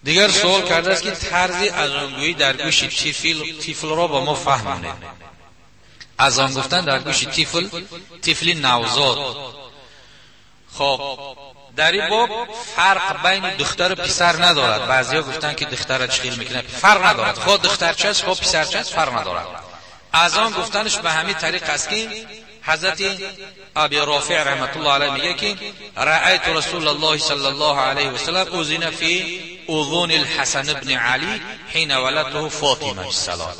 دیگر سوال کرده است که طرز اذانگویی در گوش طفل را با ما فهمونید. اذان گفتن در گوش طفل نوزاد. خب در این باب فرق بین دختر و پسر ندارد. بعضیا گفتن که دختر چخیل میکنه، فرق ندارد. خود دخترچه است خود پسرچه است، فرق ندارد. اذان گفتنش به همین طریق است که حضرت ابی رافع رحمت الله علیه میگه که رأیت رسول الله صلی الله علیه و سلم اذن فی اذن الحسن ابن علی حين ولدته فاطمه السلام.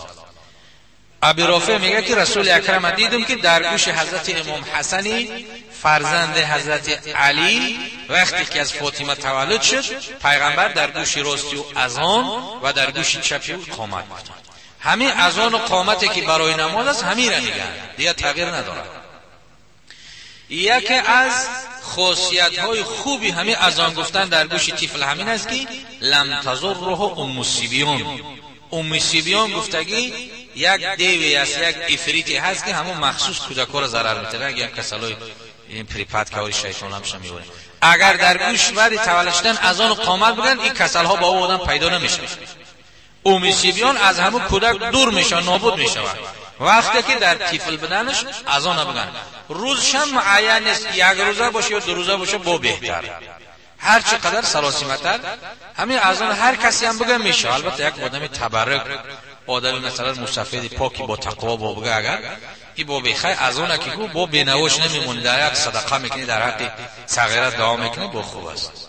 ابی رافع میگه که رسول اکرم دیدم که در گوش حضرت امام حسنی فرزند حضرت علی وقتی که از فاطمه تولد شد، پیغمبر در گوش راستی و اذان و در گوش چپی او قامت گفتند. همین اذان و قامتی که برای نماز است همین را میگن، دیگه تغییر نداره. یکی از خاصیت های خوبی همین اذان گفتن در گوش طفل همین است که لم تضره ام سیبیان. ام سیبیان گفتگی یک دیوی است، یک افریتی هست که همون مخصوص کودکان را ضرر میده. اگر کسالای این پریپت کاری شیطان هم میوره، اگر در گوش بعد تولد شدن اذان و قامت بگن، این کسل ها با او آدم پیدا نمیشه. ام سیبیان از همون کودک دور میشه، نابود میشه. وقتی که در طفل بدنش اذان بگن، روزشم معین است، یک روزه باشه یا دو روزه باشه با بهتر، هر چقدر سلاسیمتر همین اذان هر کسی هم بگه میشه. البته یک آدم تبرک، آدم مثلا مستفید پاکی با تقوا با بگه، اگر این با بخیر اذان که با بینواش نمیمونه، در یک صدقه میکنی، در حق صغیرت دعا میکنی، با خوب است.